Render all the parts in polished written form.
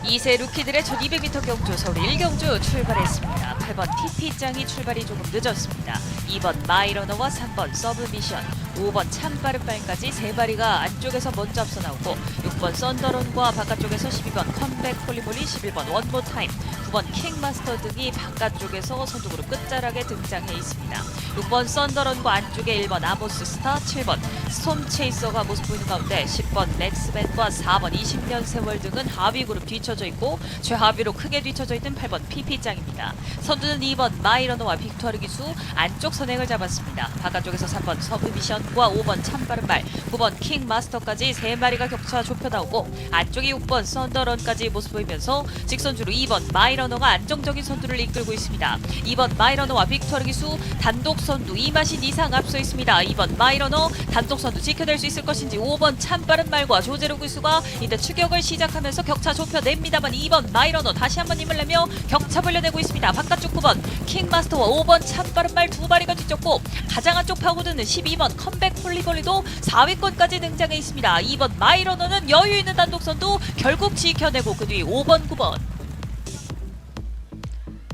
2세 루키들의 첫 200m 경주 서울 1경주 출발했습니다. 8번 TP짱이 출발이 조금 늦었습니다. 2번 마이러너와 3번 서브미션, 5번 참빠른발까지 세 마리가 안쪽에서 먼저 앞서 나오고 6번 썬더론과 바깥쪽에서 12번 컴백 홀리몰리, 11번 원모타임, 9번 킹마스터 등이 바깥쪽에서 선두그룹 끝자락에 등장해 있습니다. 6번 썬더런과 안쪽에 1번 아모스 스타, 7번 스톰체이서가 모습 보이는 가운데 10번 렉스밴과 4번 20년 세월 등은 하위 그룹 뒤쳐져 있고 최하위로 크게 뒤쳐져 있는 8번 PP짱입니다. 선두는 2번 마이러너와 빅토르 기수 안쪽 선행을 잡았습니다. 바깥쪽에서 3번 서브미션과 5번 참빠른말, 9번 킹마스터까지 세 마리가 격차 좁혀 나오고 안쪽에 6번 썬더런까지 모습 보이면서 직선주로 2번 마이러너가 안정적인 선두를 이끌고 있습니다. 2번 마이러너와 빅토르 기수 단독 선두 2마신 이상 앞서 있습니다. 2번 마이러너 단독 선두 지켜낼 수 있을 것인지 5번 참빠른말과 조제로 기수가 이제 추격을 시작하면서 격차 좁혀냅니다만 2번 마이러너 다시 한번 힘을 내며 격차 벌려내고 있습니다. 바깥쪽 9번 킹마스터와 5번 참빠른말 두 마리가 뒤쫓고 가장 안쪽 파고드는 12번 컴백 홀리볼리도 4위권까지 등장해 있습니다. 2번 마이러너는 여유 있는 단독 선두 결국 지켜내고 그 뒤 5번 9번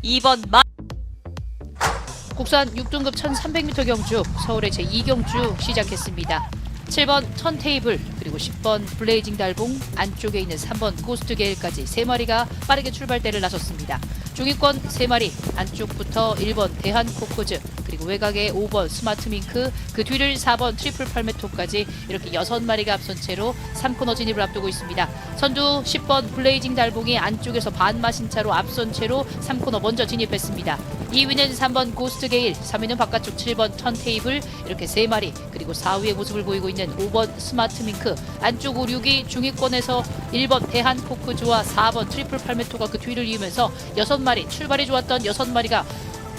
2번 국산 6등급 1300m 경주 서울의 제2경주 시작했습니다. 7번 턴테이블 그리고 10번 블레이징 달봉 안쪽에 있는 3번 고스트 게일까지 3마리가 빠르게 출발대를 나섰습니다. 중위권 3마리 안쪽부터 1번 대한 코코즈 그리고 외곽에 5번 스마트 밍크 그 뒤를 4번 트리플 팔메토까지 이렇게 6마리가 앞선 채로 3코너 진입을 앞두고 있습니다. 선두 10번 블레이징 달봉이 안쪽에서 반마신 차로 앞선 채로 3코너 먼저 진입했습니다. 2위는 3번 고스트 게일, 3위는 바깥쪽 7번 턴테이블 이렇게 3마리 그리고 4위의 모습을 보이고 있는 5번 스마트 밍크 안쪽 5, 6위 중위권에서 1번 대한 코크즈와 4번 트리플 팔메토가 그 뒤를 이으면서 6마리 출발이 좋았던 6마리가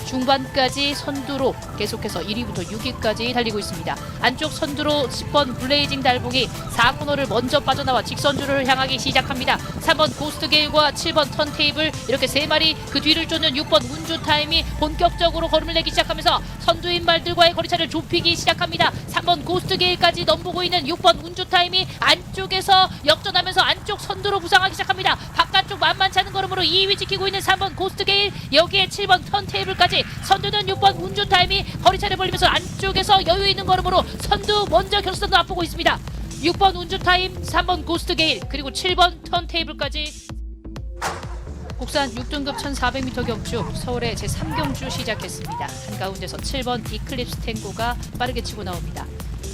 중반까지 선두로 계속해서 1위부터 6위까지 달리고 있습니다. 안쪽 선두로 10번 블레이징 달봉이 4코너를 먼저 빠져나와 직선주를 향하기 시작합니다. 3번 고스트 게일과 7번 턴테이블 이렇게 3마리 그 뒤를 쫓는 6번 운주 타임이 본격적으로 걸음을 내기 시작하면서 선두인 말들과의 거리차를 좁히기 시작합니다. 3번 고스트 게일까지 넘보고 있는 6번 운주 타임이 안쪽에서 역전하면서 안쪽 선두로 부상하기 시작합니다. 바깥쪽 만만치 않은 걸음으로 2위 지키고 있는 3번 고스트 게일 여기에 7번 턴테이블까지 선두는 6번 운주 타임이 거리차를 벌리면서 안쪽에서 여유 있는 걸음으로 선두 먼저 결승선도 앞보고 있습니다. 6번 운주 타임, 3번 고스트 게일 그리고 7번 턴테이블까지 국산 6등급 1400m 경주 서울의 제3경주 시작했습니다. 한가운데서 7번 이클립스 탱고가 빠르게 치고 나옵니다.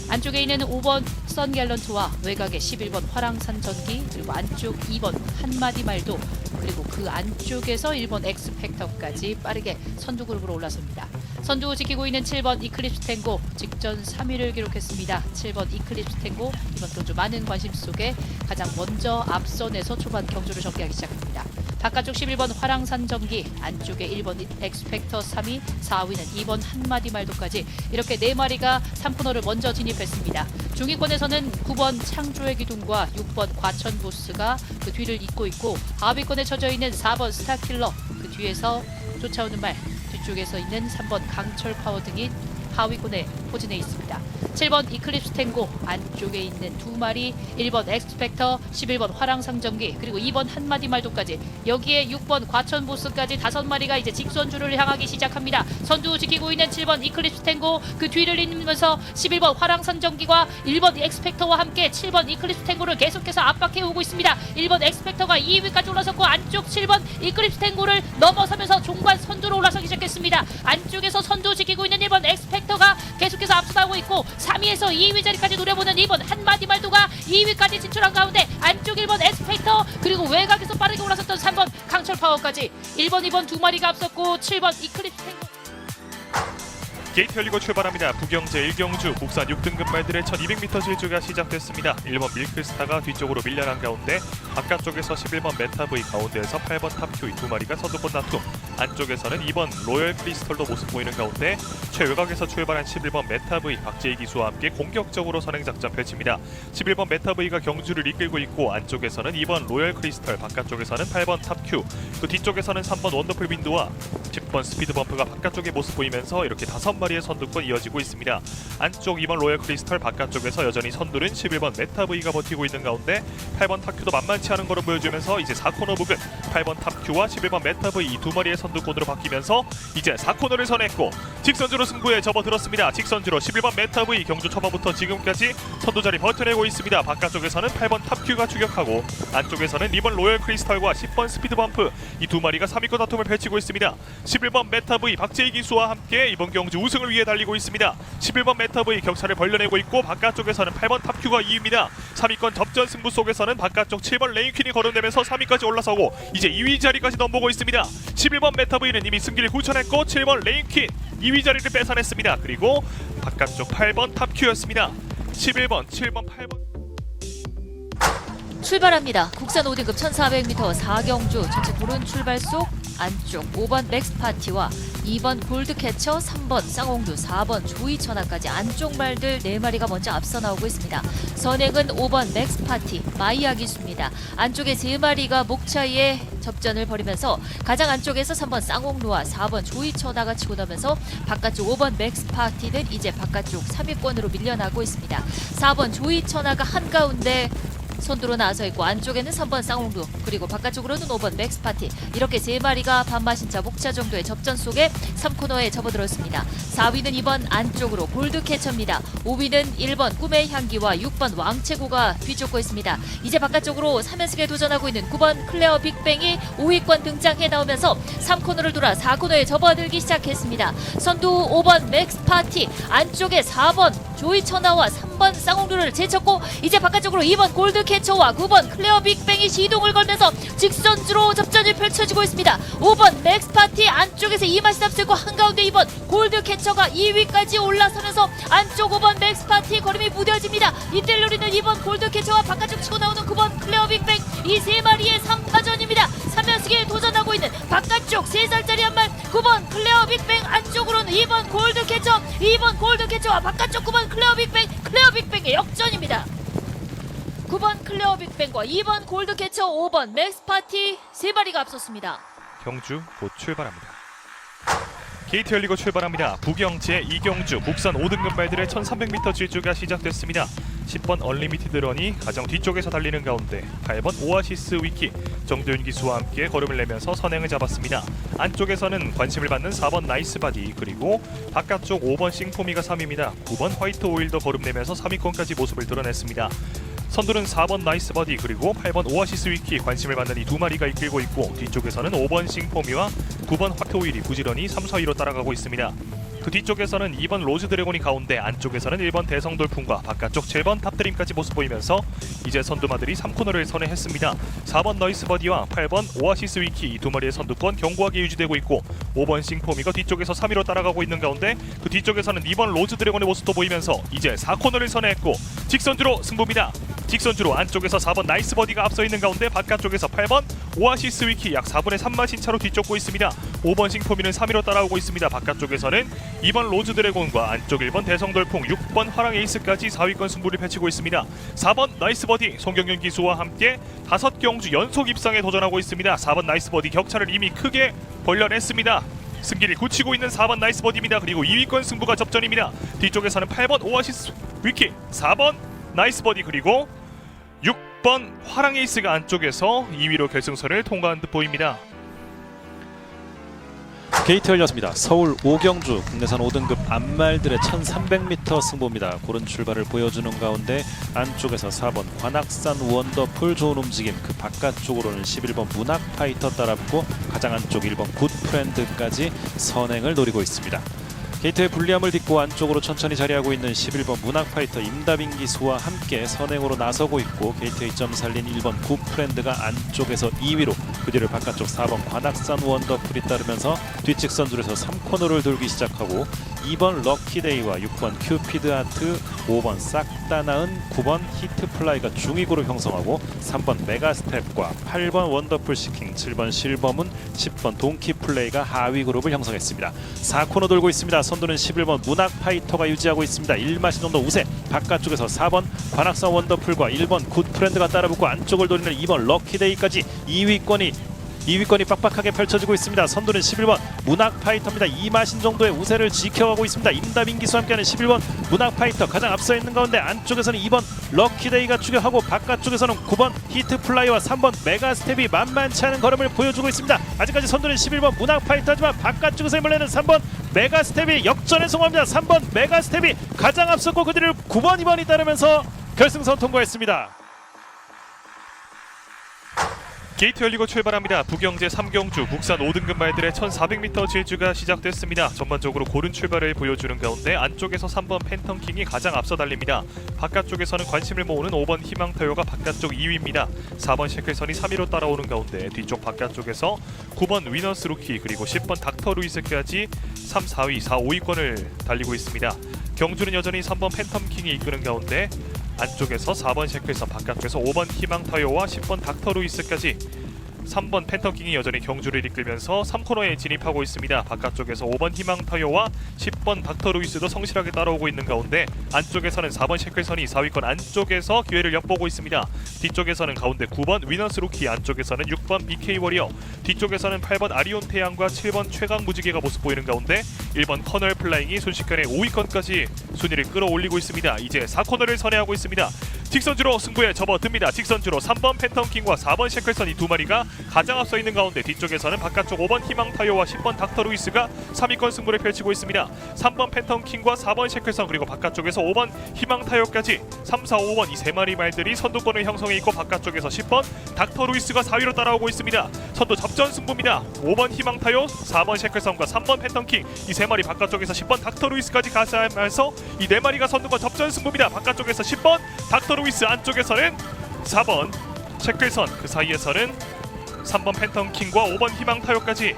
안쪽에 있는 5번 선갤런트와 외곽에 11번 화랑산 전기 그리고 안쪽 2번 한마디 말도 그리고 그 안쪽에서 1번 엑스팩터까지 빠르게 선두 그룹으로 올라섭니다. 선두 지키고 있는 7번 이클립스 탱고 직전 3위를 기록했습니다. 7번 이클립스 탱고 이번 경주 많은 관심 속에 가장 먼저 앞선에서 초반 경주를 전개하기 시작합니다. 바깥쪽 11번 화랑산 전기 안쪽에 1번 엑스팩터 3위 4위는 2번 한마디 말도까지 이렇게 4마리가 3코너를 먼저 진입했습니다. 중위권에서는 9번 창조의 기둥과 6번 과천보스가 그 뒤를 잇고 있고 하위권에 처져 있는 4번 스타킬러 그 뒤에서 쫓아오는 말 뒤쪽에서 있는 3번 강철 파워 등이 하위권에 포진해 있습니다. 7번 이클립스 탱고 안쪽에 있는 2마리 1번 엑스팩터 11번 화랑상전기 그리고 2번 한마디 말도까지 여기에 6번 과천보스까지 5마리가 이제 직선주를 향하기 시작합니다. 선두 지키고 있는 7번 이클립스 탱고 그 뒤를 잇으면서 11번 화랑산전기와 1번 엑스팩터와 함께 7번 이클립스 탱고를 계속해서 압박해 오고 있습니다. 1번 엑스팩터가 2위까지 올라섰고 안쪽 7번 이클립스 탱고를 넘어서면서 종반 선두로 올라서기 시작했습니다. 안쪽에서 선두 지키고 있는 1번 엑스팩터가 계속해서 앞서가고 있고 3위에서 2위 자리까지 노려보는 2번 한마디 말도가 2위까지 진출한 가운데 안쪽 1번 엑스팩터 그리고 외곽에서 빠르게 올라섰던 3번 강철 파워까지 1번 2번 2마리가 앞섰고 7번 이클립스 탱고 게이트 열리고 출발합니다. 부경제 1경주 국산 6등급 말들의 1200m 질주가 시작됐습니다. 1번 밀크스타가 뒤쪽으로 밀려난 가운데 바깥쪽에서 11번 메타브이 가운데에서 8번 탑큐이 2마리가 서두권 다툼 안쪽에서는 2번 로열 크리스털도 모습 보이는 가운데 최외곽에서 출발한 11번 메타브이 박재희 기수와 함께 공격적으로 선행작전 펼칩니다. 11번 메타브이가 경주를 이끌고 있고 안쪽에서는 2번 로열 크리스털, 바깥쪽에서는 8번 탑큐, 그 뒤쪽에서는 3번 원더풀 빈드와 10번 스피드 범프가 바깥쪽에 모습 보이면서 이렇게 5마리의 선두권 이어지고 있습니다. 안쪽 2번 로열 크리스털, 바깥쪽에서 여전히 선두는 11번 메타브이가 버티고 있는 가운데 8번 탑큐도 만만치 않은 걸로 보여주면서 이제 4코너 부근 8번 탑큐와 11번 메타브이 이 두 마리의 선두권으로 바뀌면서 이제 4코너를 선했고 직선주로 승부에 접어들었습니다. 직선주로 11번 메타브이 경주 초반부터 지금까지 선두 자리 버텨내고 있습니다. 바깥쪽에서는 8번 탑큐가 추격하고 안쪽에서는 2번 로열 크리스털과 10번 스피드 범프 이 두 마리가 3위권 다툼을 펼치고 있습니다. 11번 메타브이 박재희 기수와 함께 이번 경주 우승을 위해 달리고 있습니다. 11번 메타브이 격차를 벌려내고 있고 바깥쪽에서는 8번 탑큐가 2위입니다. 3위권 접전 승부 속에서는 바깥쪽 7번 레인퀸이 거론되면서 3위까지 올라서고 이제 2위 자리까지 넘보고 있습니다. 11번 메타브이는 이미 승기를 굳혀냈고 7번 레인퀸 2위 자리를 뺏어냈습니다. 그리고 바깥쪽 8번 탑큐였습니다. 11번, 7번, 8번 출발합니다. 국산 5등급 1400m 4경주 전체 고른 출발 속 안쪽 5번 맥스파티와 2번 골드캐쳐, 3번 쌍홍두, 4번 조이천하까지 안쪽 말들 4마리가 먼저 앞서 나오고 있습니다. 선행은 5번 맥스파티, 마이아 기수입니다. 안쪽에 3마리가 목차에 접전을 벌이면서 가장 안쪽에서 3번 쌍홍루와 4번 조이천하가 치고 나면서 바깥쪽 5번 맥스파티는 이제 바깥쪽 3위권으로 밀려나고 있습니다. 4번 조이천하가 한가운데 선두로 나서 있고 안쪽에는 3번 쌍홍루 그리고 바깥쪽으로는 5번 맥스파티 이렇게 3마리가 반마신차 목차 정도의 접전 속에 3코너에 접어들었습니다. 4위는 2번 안쪽으로 골드캐쳐입니다. 5위는 1번 꿈의 향기와 6번 왕채고가 뒤쫓고 있습니다. 이제 바깥쪽으로 3연승에 도전하고 있는 9번 클레어 빅뱅이 5위권 등장해 나오면서 3코너를 돌아 4코너에 접어들기 시작했습니다. 선두 5번 맥스파티 안쪽에 4번 조이천하와 3번 쌍홍루를 제쳤고 이제 바깥쪽으로 2번 골드캐쳐와 9번 클레어 빅뱅이 시동을 걸면서 직선주로 접전이 펼쳐지고 있습니다. 5번 맥스파티 안쪽에서 2마시 앞서고 한가운데 2번 골드캐쳐가 2위까지 올라서면서 안쪽 5번 맥스파티 걸음이 무뎌집니다. 이때를 노리는 2번 골드캐쳐와 바깥쪽 치고 나오는 9번 클레어 빅뱅 이 3마리의 3파전입니다. 3연승에 도전하고 있는 바깥쪽 3살짜리 한 말 9번 클레어 빅뱅 안쪽으로는 2번 골드캐쳐 2번 골드캐쳐와 바깥쪽 9번 클레어 빅뱅의 역전입니다. 9번 클레어 빅뱅과 2번 골드캐쳐 5번 맥스파티 3마리가 앞섰습니다. 경주 곧 출발합니다. 게이트 열리고 출발합니다. 부경 제2경주 국산 5등급 말들의 1300m 질주가 시작됐습니다. 10번 얼리미티드 런이 가장 뒤쪽에서 달리는 가운데 8번 오아시스 위키 정도윤 기수와 함께 걸음을 내면서 선행을 잡았습니다. 안쪽에서는 관심을 받는 4번 나이스 바디 그리고 바깥쪽 5번 싱포미가 3위입니다. 9번 화이트 오일도 걸음 내면서 3위권까지 모습을 드러냈습니다. 선두는 4번 나이스 버디 그리고 8번 오아시스 위키 관심을 받는 이 두 마리가 이끌고 있고 뒤쪽에서는 5번 싱포미와 9번 화이트 오일이 부지런히 3, 4위로 따라가고 있습니다. 그 뒤쪽에서는 2번 로즈 드래곤이 가운데 안쪽에서는 1번 대성돌풍과 바깥쪽 7번 탑드림까지 모습 보이면서 이제 선두마들이 3코너를 선회했습니다. 4번 너이스 버디와 8번 오아시스 위키 이 두 마리의 선두권 견고하게 유지되고 있고 5번 싱포미가 뒤쪽에서 3위로 따라가고 있는 가운데 그 뒤쪽에서는 2번 로즈 드래곤의 모습도 보이면서 이제 4코너를 선회했고 직선주로 승부입니다. 직선주로 안쪽에서 4번 나이스 버디가 앞서 있는 가운데 바깥쪽에서 8번 오아시스 위키 약 4분의 3마신 차로 뒤쫓고 있습니다. 5번 싱포미는 3위로 따라오고 있습니다. 바깥쪽에서는 2번 로즈 드래곤과 안쪽 1번 대성돌풍 6번 화랑 에이스까지 4위권 승부를 펼치고 있습니다. 4번 나이스 버디 송경윤 기수와 함께 5경주 연속 입상에 도전하고 있습니다. 4번 나이스 버디 격차를 이미 크게 벌려냈습니다. 승기를 굳히고 있는 4번 나이스 버디입니다. 그리고 2위권 승부가 접전입니다. 뒤쪽에서는 8번 오아시스 위키 4번 나이스 버디 그리고 6번 화랑 에이스가 안쪽에서 2위로 결승선을 통과한 듯 보입니다. 게이트 열렸습니다. 서울 5경주 국내산 5등급 암말들의 1300m 승부입니다. 고른 출발을 보여주는 가운데 안쪽에서 4번 관악산 원더풀 좋은 움직임 그 바깥쪽으로는 11번 문학파이터 따라붙고 가장 안쪽 1번 굿프렌드까지 선행을 노리고 있습니다. 게이트의 불리함을 딛고 안쪽으로 천천히 자리하고 있는 11번 문학파이터 임다빈 기수와 함께 선행으로 나서고 있고 게이트의 점 살린 1번 굿프렌드가 안쪽에서 2위로 그 뒤를 바깥쪽 4번 관악산 원더풀이 따르면서 뒷직선 줄에서 3코너를 돌기 시작하고 2번 럭키데이와 6번 큐피드 아트, 5번 싹 다 나은, 9번 히트플라이가 중위고를 형성하고 3번 메가스텝과 8번 원더풀 시킹, 7번 실버문, 10번 동키플레이가 하위 그룹을 형성했습니다. 4코너 돌고 있습니다. 선두는 11번 문학파이터가 유지하고 있습니다. 1마신 정도 우세. 바깥쪽에서 4번 관악산 원더풀과 1번 굿프렌드가 따라붙고 안쪽을 노리는 2번 럭키데이까지 2위권이 빡빡하게 펼쳐지고 있습니다. 선두는 11번 문학파이터입니다. 2마신 정도의 우세를 지켜가고 있습니다. 임다민 기수와 함께하는 11번 문학파이터 가장 앞서 있는 가운데 안쪽에서는 2번 럭키데이가 추격하고 바깥쪽에서는 9번 히트플라이와 3번 메가스텝이 만만치 않은 걸음을 보여주고 있습니다. 아직까지 선두는 11번 문학파이터지만 바깥쪽에서 힘을 내는 3번 메가스텝이 역전에 성공합니다. 3번 메가스텝이 가장 앞섰고 그 뒤를 9번 2번이 따르면서 결승선 통과했습니다. 게이트 열리고 출발합니다. 부경제 3경주 국산 5등급 말들의 1400m 질주가 시작됐습니다. 전반적으로 고른 출발을 보여주는 가운데 안쪽에서 3번 팬텀킹이 가장 앞서 달립니다. 바깥쪽에서는 관심을 모으는 5번 희망타요가 바깥쪽 2위입니다. 4번 셰클선이 3위로 따라오는 가운데 뒤쪽 바깥쪽에서 9번 위너스 루키 그리고 10번 닥터 루이스까지 3, 4위, 4, 5위권을 달리고 있습니다. 경주는 여전히 3번 팬텀킹이 이끄는 가운데 안쪽에서 4번 셰클선, 바깥쪽에서 5번 희망타요와 10번 닥터 루이스까지 3번 팬텀킹이 여전히 경주를 이끌면서 3코너에 진입하고 있습니다. 바깥쪽에서 5번 희망타요와 10번 닥터 루이스도 성실하게 따라오고 있는 가운데 안쪽에서는 4번 셰클선이 4위권 안쪽에서 기회를 엿보고 있습니다. 뒤쪽에서는 가운데 9번 위너스 루키, 안쪽에서는 6번 BK 워리어, 뒤쪽에서는 8번 아리온 태양과 7번 최강 무지개가 모습 보이는 가운데 1번 커널 플라잉이 순식간에 5위권까지 순위를 끌어올리고 있습니다. 이제 4코너를 선회하고 있습니다. 직선주로 승부에 접어듭니다. 직선주로 3번 팬텀킹과 4번 셰클선이 두 마리가 가장 앞서 있는 가운데 뒤쪽에서는 바깥쪽 5번 희망타요와 10번 닥터 루이스가 3위권 승부를 펼치고 있습니다. 3번 팬텀킹과 4번 셰클선 그리고 바깥쪽에서 5번 희망타요까지 3, 4, 5번 이 세 마리 말들이 선두권을 형성해 있고 바깥쪽에서 10번 닥터 루이스가 4위로 따라오고 있습니다. 선두 접전 승부입니다. 5번 희망타요, 4번 셰클선과 3번 팬텀킹 이 세 마리 바깥쪽에서 10번 닥터 루이스까지 가세하면서 이 네 마리가 선두권 접전 승부입니다. 바깥쪽에서 10번 닥터 루이스, 안쪽에서는 4번 셰클선, 그 사이에서는 3번 팬텀킹과 5번 희망타요까지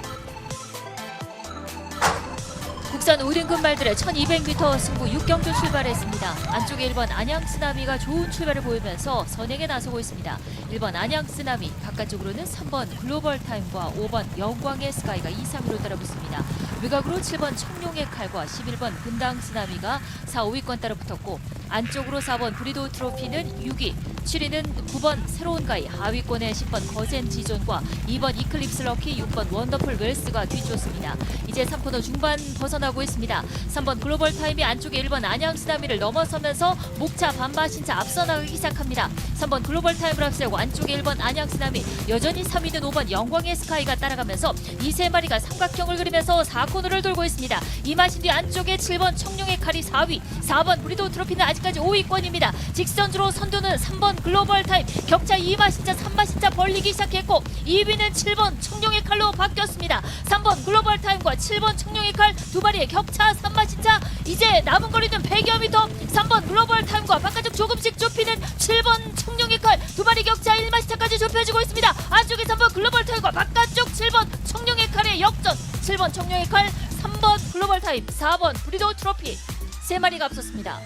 국산 5등급 말들의 1200m 승부 6경주 출발했습니다. 안쪽에 1번 안양쓰나미가 좋은 출발을 보이면서 선행에 나서고 있습니다. 1번 안양쓰나미, 바깥쪽으로는 3번 글로벌타임과 5번 영광의 스카이가 2, 3위로 따라붙습니다. 외곽으로 7번 청룡의 칼과 11번 분당쓰나미가 4, 5위권 따라붙었고 안쪽으로 4번 브리도 트로피는 6위, 7위는 9번 새로운 가이, 하위권에 10번 거센 지존과 2번 이클립스 럭키, 6번 원더풀 웰스가 뒤쫓습니다. 이제 3코너 중반 벗어나고 있습니다. 3번 글로벌 타임이 안쪽에 1번 안양쓰나미를 넘어서면서 목차 반바신차 앞서 나가기 시작합니다. 3번 글로벌 타임을 앞세우고 안쪽에 1번 안양쓰나미, 여전히 3위는 5번 영광의 스카이가 따라가면서 이 세 마리가 삼각형을 그리면서 4코너를 돌고 있습니다. 이마신 뒤 안쪽에 7번 청룡의 칼이 4위, 4번 브리도 트로피는 아직까지 5위권입니다. 직선주로 선두는 3번 글로벌 타임, 격차 2마신차 3마신차 벌리기 시작했고 2위는 7번 청룡의 칼로 바뀌었습니다. 3번 글로벌 타임과 7번 청룡의 칼 두 마리의 격차 3마신차, 이제 남은 거리는 100여 미터. 3번 글로벌 타임과 바깥쪽 조금씩 좁히는 7번 청룡의 칼 두 마리 격차 1마신차까지 좁혀지고 있습니다. 안쪽에 3번 글로벌 타임과 바깥쪽 7번 청룡의 칼의 역전, 7번 청룡의 칼, 3번 글로벌 타임, 4번 브리도 트로피 세 마리가 앞섰습니다.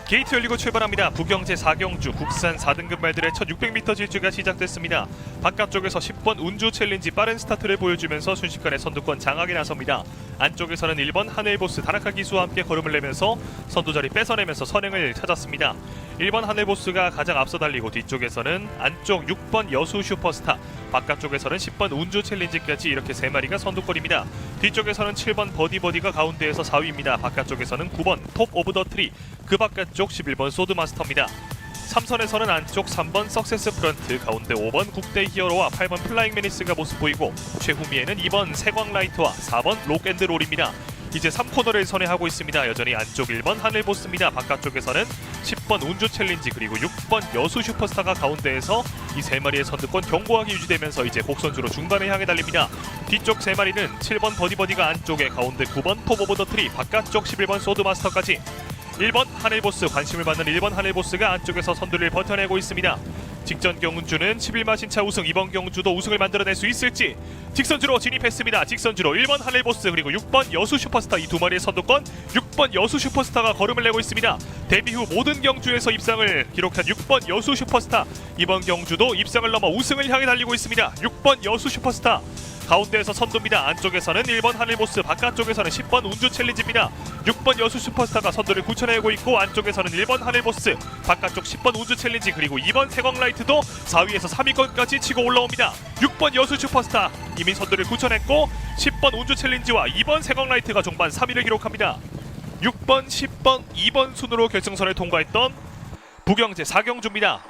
게이트 열리고 출발합니다. 부경제 4경주 국산 4등급 말들의 첫 600m 질주가 시작됐습니다. 바깥쪽에서 10번 운주 챌린지 빠른 스타트를 보여주면서 순식간에 선두권 장악에 나섭니다. 안쪽에서는 1번 하늘보스 다나카 기수와 함께 걸음을 내면서 선두자리 뺏어내면서 선행을 찾았습니다. 1번 하늘보스가 가장 앞서 달리고 뒤쪽에서는 안쪽 6번 여수 슈퍼스타, 바깥쪽에서는 10번 운주 챌린지까지 이렇게 세 마리가 선두권입니다. 뒤쪽에서는 7번 버디버디가 가운데에서 4위입니다. 바깥쪽에서는 9번 톱 오브 더 트리, 그 바깥쪽 11번 소드마스터입니다. 3선에서는 안쪽 3번 석세스 프런트, 가운데 5번 국대 히어로와 8번 플라잉 메니스가 모습 보이고 최후미에는 2번 세광라이트와 4번 록앤드롤입니다. 이제 3코너를 선회하고 있습니다. 여전히 안쪽 1번 하늘보스입니다. 바깥쪽에서는 10번 운주 챌린지 그리고 6번 여수 슈퍼스타가 가운데에서 이 세 마리의 선두권 견고하게 유지되면서 이제 곡선주로 중반을 향해 달립니다. 뒤쪽 세 마리는 7번 버디버디가 안쪽에, 가운데 9번 톱 오브 더 트리, 바깥쪽 11번 소드마스터까지 1번 하늘보스, 관심을 받는 1번 하늘보스가 안쪽에서 선두를 버텨내고 있습니다. 직전 경주는 11마 신차 우승, 이번 경주도 우승을 만들어낼 수 있을지. 직선주로 진입했습니다. 직선주로 1번 하늘보스 그리고 6번 여수 슈퍼스타, 이 두 마리의 선두권 6번 여수 슈퍼스타가 걸음을 내고 있습니다. 데뷔 후 모든 경주에서 입상을 기록한 6번 여수 슈퍼스타, 이번 경주도 입상을 넘어 우승을 향해 달리고 있습니다. 6번 여수 슈퍼스타 가운데에서 선두입니다. 안쪽에서는 1번 하늘보스, 바깥쪽에서는 10번 운주 챌린지입니다. 6번 여수 슈퍼스타가 선두를 굳혀내고 있고 안쪽에서는 1번 하늘보스, 바깥쪽 10번 운주 챌린지 그리고 2번 세광라이트도 4위에서 3위권까지 치고 올라옵니다. 6번 여수 슈퍼스타 이미 선두를 굳혀냈고 10번 운주 챌린지와 2번 세광라이트가 종반 3위를 기록합니다. 6번, 10번, 2번 순으로 결승선을 통과했던 부경제 4경주입니다.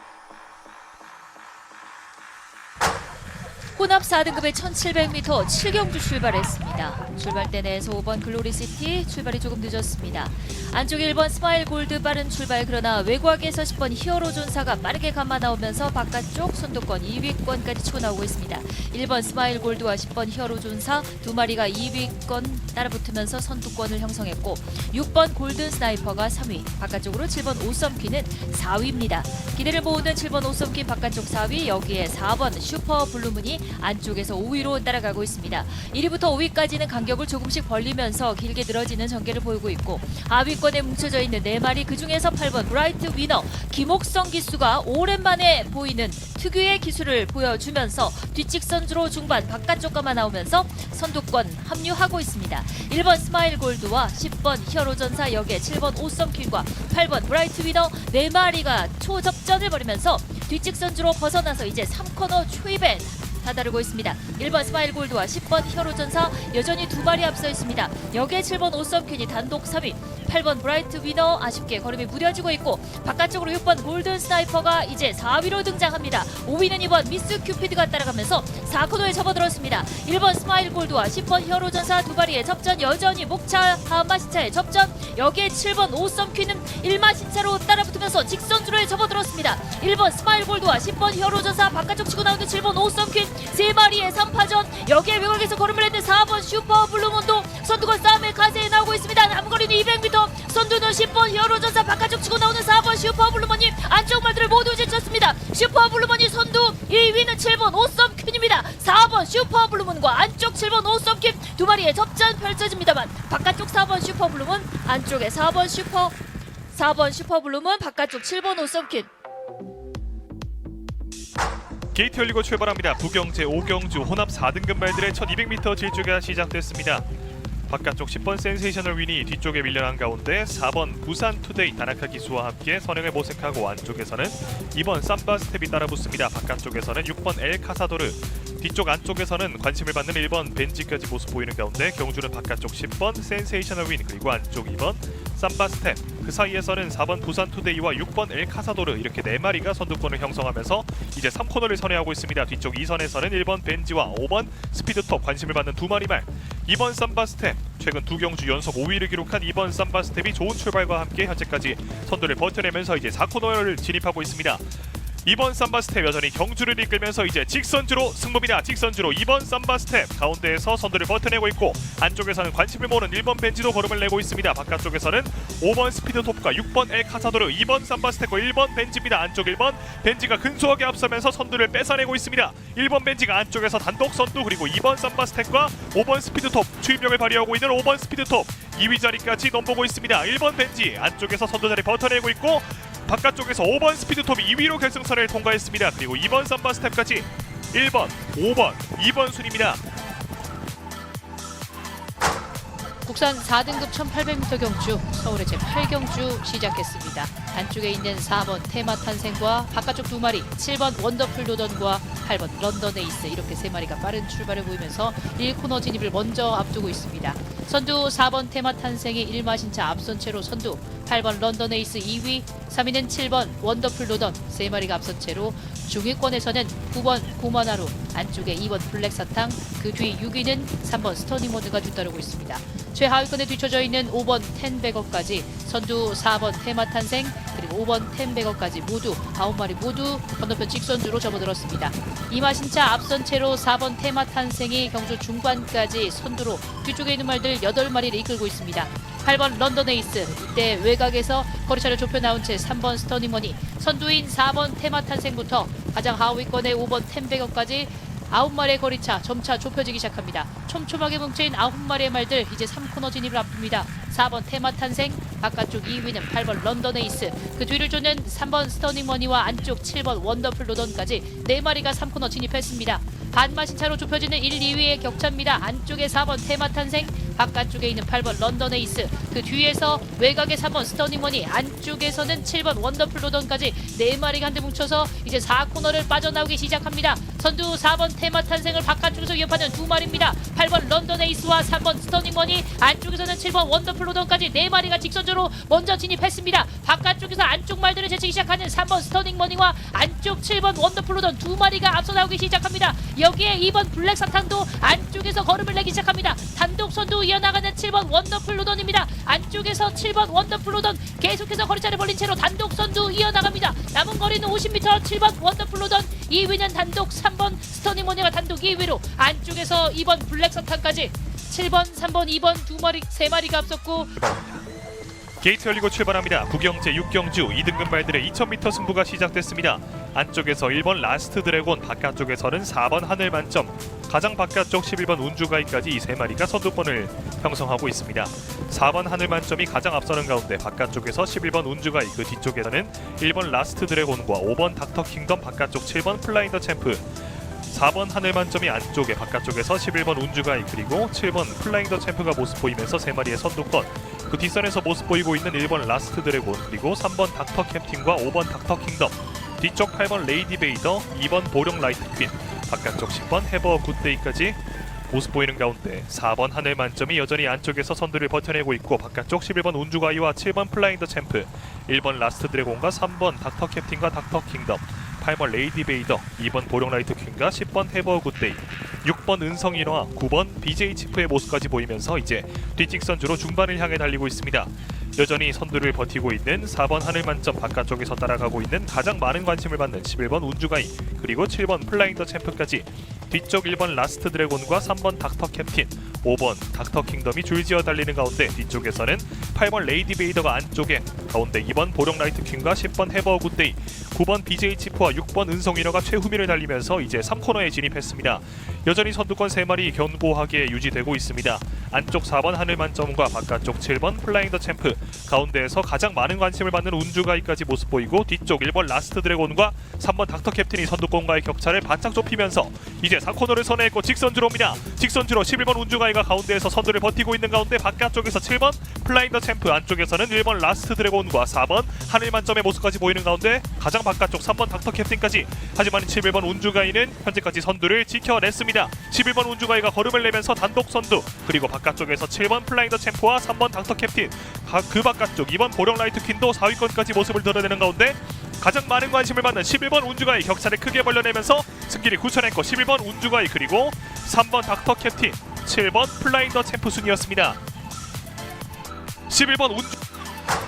혼합 4등급의 1700m 7경주 출발했습니다. 출발대 내에서 5번 글로리시티 출발이 조금 늦었습니다. 안쪽에 1번 스마일 골드 빠른 출발, 그러나 외곽에서 10번 히어로 존사가 빠르게 감아 나오면서 바깥쪽 선두권 2위권까지 치고 나오고 있습니다. 1번 스마일 골드와 10번 히어로 존사 두 마리가 2위권 따라붙으면서 선두권을 형성했고 6번 골든 스나이퍼가 3위, 바깥쪽으로 7번 오썸퀸은 4위입니다. 기대를 모으는 7번 오썸퀸 바깥쪽 4위, 여기에 4번 슈퍼 블루문이 안쪽에서 5위로 따라가고 있습니다. 1위부터 5위까지는 간격을 조금씩 벌리면서 길게 늘어지는 전개를 보이고 있고 하위권에 뭉쳐져 있는 4마리, 그중에서 8번 브라이트 위너 김옥성 기수가 오랜만에 보이는 특유의 기술을 보여주면서 뒷직선주로 중반 바깥쪽가만 나오면서 선두권 합류하고 있습니다. 1번 스마일 골드와 10번 히어로 전사, 여기에 7번 오썸퀸과 8번 브라이트 위너 4마리가 초접전을 벌이면서 뒷직선주로 벗어나서 이제 3코너 초입에 다다르고 있습니다. 1번 스마일 골드와 10번 히어로 전사 여전히 두 마리 앞서 있습니다. 여기에 7번 오썸퀸이 단독 3위, 8번 브라이트 위너 아쉽게 걸음이 무뎌지고 있고 바깥쪽으로 6번 골든 스나이퍼가 이제 4위로 등장합니다. 5위는 2번 미스 큐피드가 따라가면서 4코너에 접어들었습니다. 1번 스마일 골드와 10번 히어로 전사 두 마리의 접전, 여전히 목차 하마시차의 접전, 여기에 7번 오썸퀸은 1마신차로 따라붙으면서 직선주로에 접어들었습니다. 1번 스마일 골드와 10번 히어로 전사 바깥쪽 치고 나오는 7번 오썸퀸 세 마리의 3파전, 여기에 외곽에서 걸음을 했는 4번 슈퍼 블루문도 선두권 싸움에 가세해 나오고 있습니다. 남은 거리는 200m, 선두는 10번 히어로 전사, 바깥쪽 치고 나오는 4번 슈퍼 블루문이 안쪽 말들을 모두 제쳤습니다. 슈퍼 블루문이 선두, 2위는 7번 오썸퀸입니다. 4번 슈퍼 블루문과 안쪽 7번 오썸퀸 두 마리의 접전 펼쳐집니다만 바깥쪽 4번 슈퍼 블루문, 안쪽에 4번 슈퍼 블루문, 바깥쪽 7번 오썸퀸. 게이트 열리고 출발합니다. 부경제 5경주 혼합 4등급 말들의 첫 200m 질주가 시작됐습니다. 바깥쪽 10번 센세이셔널 윈이 뒤쪽에 밀려난 가운데 4번 부산 투데이 다나카 기수와 함께 선행을 모색하고 안쪽에서는 2번 삼바 스텝이 따라붙습니다. 바깥쪽에서는 6번 엘 카사도르, 뒤쪽 안쪽에서는 관심을 받는 1번 벤지까지 모습 보이는 가운데 경주는 바깥쪽 10번 센세이셔널 윈 그리고 안쪽 2번 삼바 스텝, 그 사이에서는 4번 부산 투데이와 6번 엘 카사도르 이렇게 4마리가 선두권을 형성하면서 이제 3코너를 선회하고 있습니다. 뒤쪽 2선에서는 1번 벤지와 5번 스피드톱 관심을 받는 두 마리 말, 2번 삼바 스텝 최근 두 경주 연속 5위를 기록한 2번 삼바 스텝이 좋은 출발과 함께 현재까지 선두를 버텨내면서 이제 4코너를 진입하고 있습니다. 2번 삼바 스텝 여전히 경주를 이끌면서 이제 직선주로 승부입니다. 직선주로 2번 삼바 스텝 가운데에서 선두를 버텨내고 있고 안쪽에서는 관심을 모으는 1번 벤지도 걸음을 내고 있습니다. 바깥쪽에서는 5번 스피드톱과 6번 엘 카사도르, 2번 삼바 스텝과 1번 벤지입니다. 안쪽 1번 벤지가 근소하게 앞서면서 선두를 뺏어내고 있습니다. 1번 벤지가 안쪽에서 단독 선두, 그리고 2번 삼바 스텝과 5번 스피드톱 추임력을 발휘하고 있는 5번 스피드톱 2위 자리까지 넘보고 있습니다. 1번 벤지 안쪽에서 선두 자리 버텨내고 있고 바깥쪽에서 5번 스피드톱이 2위로 결승선을 통과했습니다. 그리고 2번 삼바 스텝까지 1번, 5번, 2번 순입니다. 국산 4등급 1800m 경주 서울의 제8경주 시작했습니다. 안쪽에 있는 4번 테마 탄생과 바깥쪽 두 마리 7번 원더풀 도던과 8번 런던 에이스, 이렇게 세 마리가 빠른 출발을 보이면서 1코너 진입을 먼저 앞두고 있습니다. 선두 4번 테마 탄생이 1마신차 앞선 채로 선두, 8번 런던 에이스 2위, 3위는 7번 원더풀 도던 세 마리가 앞선 채로 중위권에서는 9번 고마나루, 안쪽에 2번 블랙 사탕, 그 뒤 6위는 3번 스터닝 모드가 뒤따르고 있습니다. 최하위권에 뒤쳐져 있는 5번 텐베거까지 선두 4번 테마 탄생, 그리고 5번 템베거까지 모두 9마리 모두 건너편 직선주로 접어들었습니다. 이마신차 앞선 채로 4번 테마탄생이 경주 중반까지 선두로 뒤쪽에 있는 말들 8마리를 이끌고 있습니다. 8번 런던 에이스 이때 외곽에서 거리차를 좁혀 나온 채 3번 스터닝머니 선두인 4번 테마탄생부터 가장 하위권의 5번 템베거까지 9마리의 거리차 점차 좁혀지기 시작합니다. 촘촘하게 뭉쳐인 9마리의 말들 이제 3코너 진입을 앞둡니다. 4번 테마탄생 바깥쪽 2위는 8번 런던 에이스 그 뒤를 쫓는 3번 스터닝머니와 안쪽 7번 원더풀 로던까지 4마리가 3코너 진입했습니다. 반마신차로 좁혀지는 1, 2위의 격차입니다. 안쪽에 4번 테마탄생 바깥쪽에 있는 8번 런던 에이스 그 뒤에서 외곽의 3번 스터닝머니 안쪽에서는 7번 원더풀 로던까지 4마리가 한데 뭉쳐서 이제 4코너를 빠져나오기 시작합니다. 선두 4번 테마탄생을 바깥쪽에서 위협하는 2마리입니다. 8번 런던 에이스와 3번 스터닝머니 안쪽에서는 7번 원더풀 로던까지 4마리가 직선적으로 먼저 진입했습니다. 바깥쪽에서 안쪽 말들을 제치기 시작하는 3번 스터닝머니와 안쪽 7번 원더풀 로던 2마리가 앞서 나오기 시작합니다. 여기에 2번 블랙 사탕도 안쪽에서 걸음을 내기 시작합니다. 단독 선두 이어나가는 7번 원더풀 로던입니다. 안쪽에서 7번 원더풀 로던 계속해서 거리차를 벌린 채로 단독 선두 이어나갑니다. 남은 거리는 50m 7번 원더풀 로던 2위는 단독 3번 스터닝머니가 단독 2위로 안쪽에서 2번 블랙 사탕까지 7번 3번 2번 2마리 3마리가 앞섰고 게이트 열리고 출발합니다. 구경제 6경주 2등급 말들의 2000m 승부가 시작됐습니다. 안쪽에서 1번 라스트 드래곤, 바깥쪽에서는 4번 하늘만점, 가장 바깥쪽 11번 운주가이까지 이 3마리가 선두권을 형성하고 있습니다. 4번 하늘만점이 가장 앞서는 가운데 바깥쪽에서 11번 운주가이, 그 뒤쪽에서는 1번 라스트 드래곤과 5번 닥터킹덤, 바깥쪽 7번 플라잉 더 챔프, 4번 하늘만점이 안쪽에 바깥쪽에서 11번 운주가이 그리고 7번 플라잉 더 챔프가 모습 보이면서 3마리의 선두권, 그 뒷선에서 모습 보이고 있는 1번 라스트 드래곤 그리고 3번 닥터 캡틴과 5번 닥터 킹덤, 뒤쪽 8번 레이디 베이더, 2번 보령 라이트 퀸, 바깥쪽 10번 해버 굿데이까지 모습 보이는 가운데 4번 하늘 만점이 여전히 안쪽에서 선두를 버텨내고 있고 바깥쪽 11번 운주가이와 7번 플라잉 더 챔프, 1번 라스트 드래곤과 3번 닥터 캡틴과 닥터 킹덤, 8번 레이디 베이더, 2번 보령 라이트 퀸과 10번 해버 굿데이, 6번 은성인화, 9번 BJ 치프의 모습까지 보이면서 이제 뒷직선주로 중반을 향해 달리고 있습니다. 여전히 선두를 버티고 있는 4번 하늘만점, 바깥쪽에서 따라가고 있는 가장 많은 관심을 받는 11번 운주가이 그리고 7번 플라잉 더 챔프까지 뒤쪽 1번 라스트 드래곤과 3번 닥터 캡틴, 5번 닥터 킹덤이 줄지어 달리는 가운데 뒤쪽에서는 8번 레이디 베이더가 안쪽에, 가운데 2번 보령 라이트 퀸과 10번 해버 굿데이, 9번 BJ 치프와 6번 은성인어가 최후미를 달리면서 이제 3코너에 진입했습니다. 여전히 선두권 3마리 견고하게 유지되고 있습니다. 안쪽 4번 하늘만점과 바깥쪽 7번 플라잉 더 챔프, 가운데에서 가장 많은 관심을 받는 운주가이까지 모습 보이고 뒤쪽 1번 라스트 드래곤과 3번 닥터 캡틴이 선두권과의 격차를 바짝 좁히면서 이제 4코너를 선회했고 직선주로 옵니다. 직선주로 11번 운주가이가 가운데에서 선두를 버티고 있는 가운데 바깥쪽에서 7번 플라잉 더 챔프, 안쪽에서는 1번 라스트 드래곤과 4번 하늘만점의 모습까지 보이는 가운데 가장 바깥쪽 3번 닥터 캡틴까지, 하지만 11번 운주가이는 현재까지 선두를 지켜냈습니다. 11번 운주가이가 걸음을 내면서 단독 선두, 그리고 바깥쪽에서 7번 플라잉 더 챔프와 3번 닥터 캡틴, 그 바깥쪽 2번 보령 라이트 퀸도 4위권까지 모습을 드러내는 가운데 가장 많은 관심을 받는 11번 운주가이 격차를 크게 벌려내면서 승기를 굳혀냈고 11번 운주가이 그리고 3번 닥터 캡틴, 7번 플라잉 더 챔프 순이었습니다. 11번 운주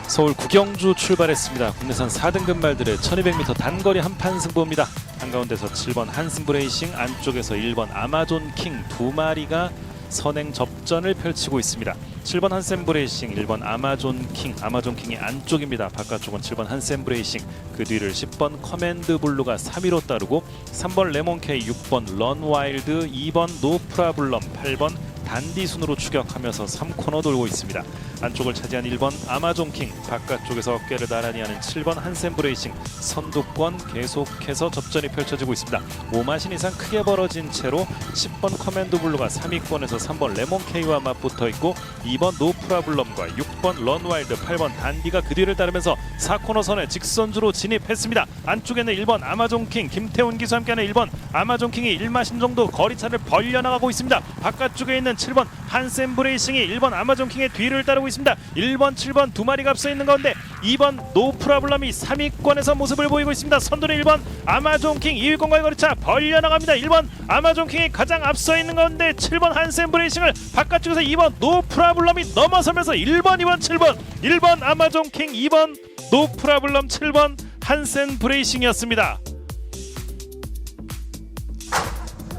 서울 구경주 출발했습니다. 국내산 4등급 말들의 1200m 단거리 한판 승부입니다. 한가운데서 7번 한승부 레이싱, 안쪽에서 1번 아마존 킹 2마리가 선행 접전을 펼치고 있습니다. 7번 한샘브 레이싱, 1번 아마존 킹이 안쪽입니다. 바깥쪽은 7번 한샘브 레이싱, 그 뒤를 10번 커맨드 블루가 3위로 따르고 3번 레몬케이, 6번 런 와일드, 2번 노프라블럼, 8번 단디 순으로 추격하면서 3코너 돌고 있습니다. 안쪽을 차지한 1번 아마존 킹, 바깥쪽에서 어깨를 나란히 하는 7번 한샘브 레이싱, 선두권 계속해서 접전이 펼쳐지고 있습니다. 5마신 이상 크게 벌어진 채로 10번 커맨드 블루가 3위권에서 3번 레몬케이와 맞붙어 있고 2번 노프라블럼과 6번 런와일드, 8번 단디가 그 뒤를 따르면서 4코너 선에 직선주로 진입했습니다. 안쪽에는 1번 아마존 킹, 김태훈 기수와 함께하는 1번 아마존 킹이 1마신 정도 거리차를 벌려나가고 있습니다. 바깥쪽에 있는 7번 한샘브 레이싱이 1번 아마존 킹의 뒤를 따르고 있습니다. 1번, 7번 2마리가 앞서 있는 가운데 2번 노프라블럼이 3위권에서 모습을 보이고 있습니다. 선두는 1번 아마존 킹, 2위권과의 거리차 벌려나갑니다. 1번 아마존 킹이 가장 앞서 있는 가운데 7번 한샘브 레이싱을 바깥쪽에서 2번 노프라블럼이 넘어서면서 1번, 2번, 7번, 1번 아마존 킹, 2번 노프라블럼 7번 한센 브레이싱이었습니다.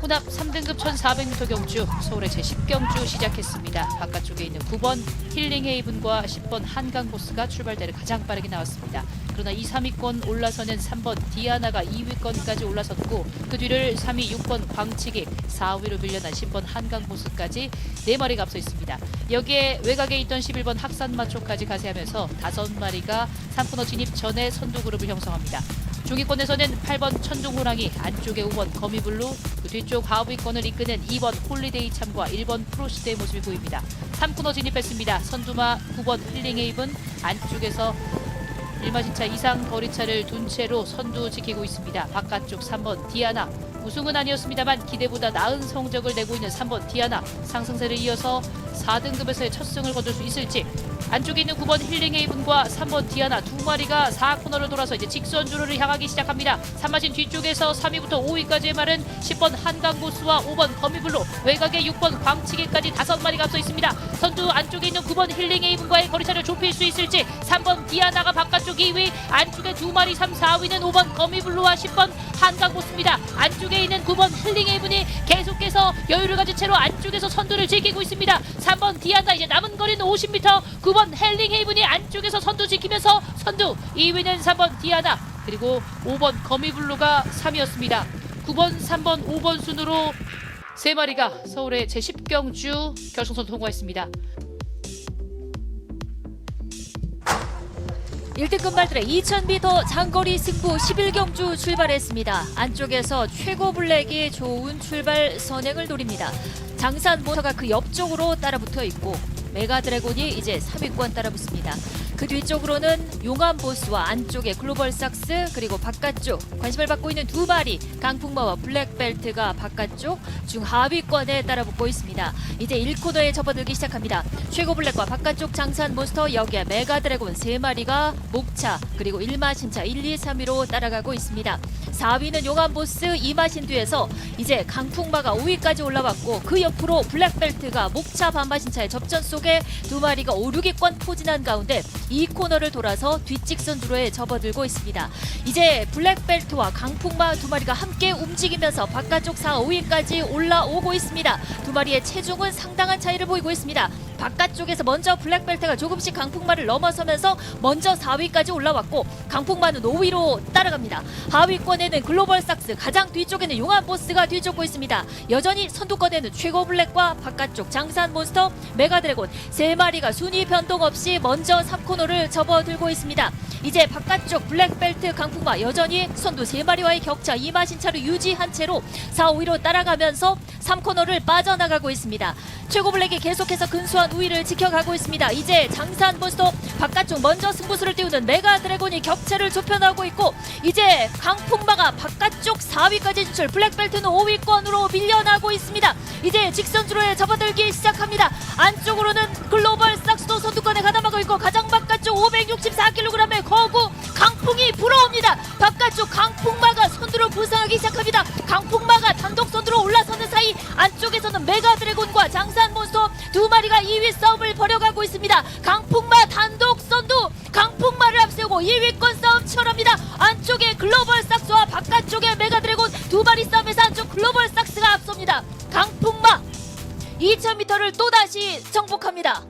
혼합 3등급 1400m 경주 서울의 제10경주 시작했습니다. 바깥쪽에 있는 9번 힐링 헤이븐과 10번 한강보스가 출발대를 가장 빠르게 나왔습니다. 그러나 2, 3위권 올라서는 3번 디아나가 2위권까지 올라섰고 그 뒤를 3위, 6번 광치기, 4위로 밀려난 10번 한강보스까지 4마리가 앞서 있습니다. 여기에 외곽에 있던 11번 학산마초까지 가세하면서 5마리가 3코너 진입 전에 선두 그룹을 형성합니다. 중위권에서는 8번 천둥호랑이, 안쪽에 5번 거미블루, 그 뒤쪽 하위권을 이끄는 2번 홀리데이 참과 1번 프로시드의 모습이 보입니다. 3코너 진입했습니다. 선두마 9번 힐링헤이븐, 안쪽에서 일마신차 이상 거리차를 둔 채로 선두 지키고 있습니다. 바깥쪽 3번 디아나, 우승은 아니었습니다만 기대보다 나은 성적을 내고 있는 3번 디아나, 상승세를 이어서 4등급에서의 첫 승을 거둘 수 있을지. 안쪽에 있는 9번 힐링헤이븐과 3번 디아나 2마리가 4코너를 돌아서 이제 직선주로를 향하기 시작합니다. 3마신 뒤쪽에서 3위부터 5위까지의 말은 10번 한강보스와 5번 거미블루, 외곽에 6번 광치기까지 5마리가 앞서 있습니다. 선두 안쪽에 있는 9번 힐링헤이븐과의 거리차를 좁힐 수 있을지. 3번 디아나가 바깥쪽 2위, 안쪽에 2마리 3, 4위는 5번 거미블루와 10번 한강보스입니다. 안쪽에 있는 9번 힐링헤이븐이 계속해서 여유를 가진 채로 안쪽에서 선두를 지키고 있습니다. 3번 디아나, 이제 남은 거리는 50m. 9번 힐링헤이븐이 안쪽에서 선두 지키면서 선두, 2위는 3번 디아나, 그리고 5번 거미블루가 3위였습니다. 9번, 3번, 5번 순으로 3마리가 서울의 제10경주 결승선 통과했습니다. 1등급 말들의 2000m 장거리 승부 11경주 출발했습니다. 안쪽에서 최고 블랙이 좋은 출발 선행을 노립니다. 장산 모터가 그 옆쪽으로 따라붙어 있고 메가 드래곤이 이제 3위권 따라붙습니다. 그 뒤쪽으로는 용암 보스와 안쪽에 글로벌 삭스, 그리고 바깥쪽 관심을 받고 있는 2마리 강풍마와 블랙벨트가 바깥쪽 중하위권에 따라붙고 있습니다. 이제 1코너에 접어들기 시작합니다. 최고 블랙과 바깥쪽 장산 몬스터, 여기에 메가 드래곤 3마리가 목차, 그리고 1마신차 1, 2, 3위로 따라가고 있습니다. 4위는 용암 보스, 2마신 뒤에서 이제 강풍마가 5위까지 올라왔고 그 옆으로 블랙벨트가 목차 반마신차의 접전 속에 2마리가 5, 6위권 포진한 가운데 2코너를 돌아서 뒷직선 주로에 접어들고 있습니다. 이제 블랙벨트와 강풍마 2마리가 함께 움직이면서 바깥쪽 4, 5위까지 올라오고 있습니다. 2마리의 체중은 상당한 차이를 보이고 있습니다. 바깥쪽에서 먼저 블랙벨트가 조금씩 강풍마를 넘어서면서 먼저 4위까지 올라왔고 강풍마는 5위로 따라갑니다. 하위권에는 글로벌 삭스, 가장 뒤쪽에는 용암 보스가 뒤쫓고 있습니다. 여전히 선두권에는 최고 블랙과 바깥쪽 장산 몬스터, 메가 드래곤 3마리가 순위 변동 없이 먼저 3코너를 접어들고 있습니다. 이제 바깥쪽 블랙벨트 강풍마 여전히 선두 3마리와의 격차 2마신차를 유지한 채로 4, 5위로 따라가면서 3코너를 빠져나가고 있습니다. 최고 블랙이 계속해서 근소한 우위를 지켜가고 있습니다. 이제 장산 몬스터 바깥쪽 먼저 승부수를 띄우는 메가 드래곤이 격차를 좁혀나가고 있고 이제 강풍마가 바깥쪽 4위까지 진출, 블랙벨트는 5위권으로 밀려나고 있습니다. 이제 직선주로에 접어들기 시작합니다. 안쪽으로는 글로벌 삭스도 선두권에 가담하고 있고 가장 바깥쪽 564kg의 거구 강풍이 불어옵니다. 바깥쪽 강풍마가 선두로 부상하기 시작합니다. 강풍마가 단독 선두로 올라서는 사이 안쪽에서는 메가 드래곤과 장산 몬스터 2마리가 2위 싸움을 벌여가고 있습니다. 강풍마 단독 선두, 강풍마를 앞세우고 2위권 싸움 치열합니다. 안쪽에 글로벌 삭스와 바깥쪽에 메가 드래곤 2마리 싸움에서 안쪽 글로벌 삭스가 앞섭니다. 강풍마 2000m를 또다시 정복합니다.